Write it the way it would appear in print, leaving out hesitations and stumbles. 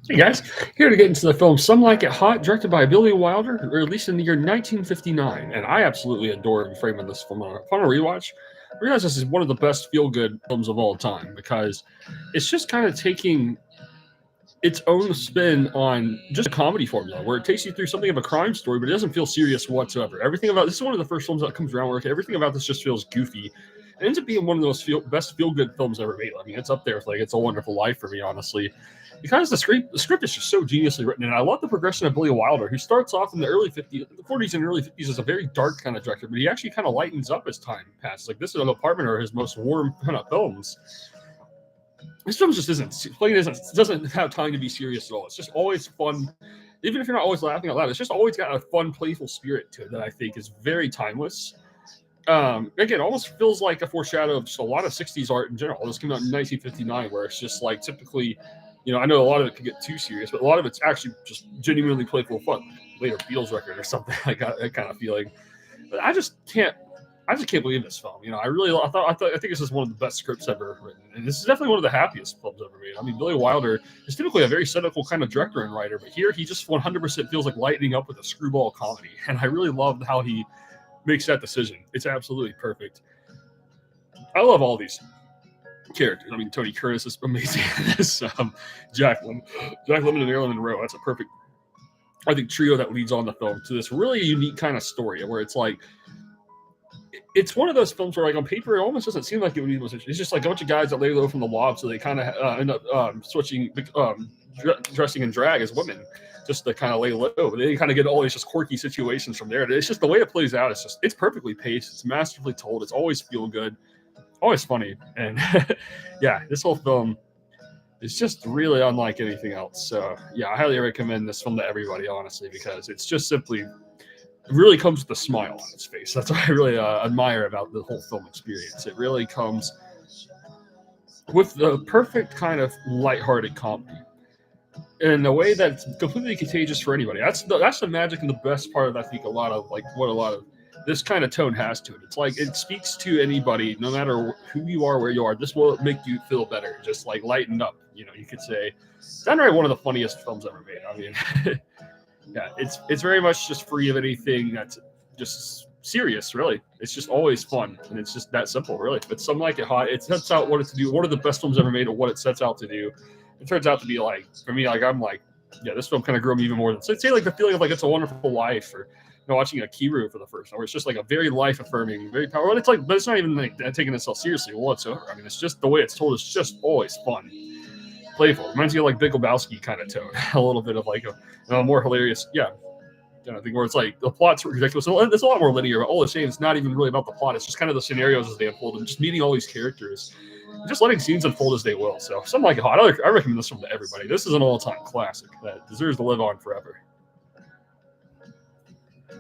Hey guys, here to get into the film Some Like It Hot, directed by Billy Wilder, released in the year 1959. And I absolutely adore the frame of this film. Upon a rewatch, I realize this is one of the best feel good films of all time because it's just kind of taking its own spin on just a comedy formula where it takes you through something of a crime story, but it doesn't feel serious whatsoever. Everything about this is one of the first films that comes around where everything about this just feels goofy. It ends up being one of those best feel good films ever made. I mean, it's up there with like It's a Wonderful Life for me, honestly, because the script is just so geniusly written, and I love the progression of Billy Wilder, who starts off in the early 50s, the 40s and early 50s as a very dark kind of director, but he actually kind of lightens up as time passes. Like this is an apartment or his most warm kind of films. This film just doesn't have time to be serious at all. It's just always fun, even if you're not always laughing out loud. It's just always got a fun, playful spirit to it that I think is very timeless. Again, almost feels like a foreshadow of just a lot of 60s art in general. This came out in 1959, where it's just like typically, I know a lot of it could get too serious, but a lot of it's actually just genuinely playful fun. Later Beatles record or something. I got that kind of feeling. But I just can't believe this film. I think this is one of the best scripts ever written, and this is definitely one of the happiest films ever made. I mean, Billy Wilder is typically a very cynical kind of director and writer, but here he just 100% feels like lightening up with a screwball comedy, and I really love how he makes that decision. It's absolutely perfect. I love all these characters. I mean, Tony Curtis is amazing in this. Jack Lemmon, and Marilyn Monroe. That's a perfect, I think, trio that leads on the film to this really unique kind of story where it's one of those films where, like, on paper, it almost doesn't seem like it would be. It's just like a bunch of guys that lay low from the mob, so they kind of end up switching, dressing in drag as women, just to kind of lay low. But they kind of get all these just quirky situations from there. It's just the way it plays out. It's perfectly paced. It's masterfully told. It's always feel good, always funny, and yeah, this whole film is just really unlike anything else. So yeah, I highly recommend this film to everybody, honestly, because it's just simply really comes with a smile on its face. That's what I really admire about the whole film experience. It really comes with the perfect kind of lighthearted comedy in a way that's completely contagious for anybody. That's the magic and the best part of, I think, a lot of like what a lot of this kind of tone has to it. It's like it speaks to anybody, no matter who you are, where you are. This will make you feel better, just like lightened up. You could say, downright one of the funniest films ever made. I mean, yeah, it's very much just free of anything that's just serious. Really, it's just always fun, and it's just that simple. Really, but Some Like It Hot. It sets out what it's to do. One of the best films ever made, or what it sets out to do. It turns out to be like for me, like I'm like, yeah, this film kind of grew me even more than say like the feeling of like It's a Wonderful Life, or watching Akiru for the first time, where it's just like a very life affirming, very powerful. It's like, but it's not even like taking itself seriously whatsoever. I mean, it's just the way it's told. It's just always fun, playful. Reminds me of like Big Lebowski kind of tone, a little bit of like a more hilarious, yeah. I think where it's like the plot's ridiculous. It's a lot more linear, but all the same, it's not even really about the plot. It's just kind of the scenarios as they unfold and just meeting all these characters, and just letting scenes unfold as they will. So, Something Like It Hot. I recommend this one to everybody. This is an all-time classic that deserves to live on forever.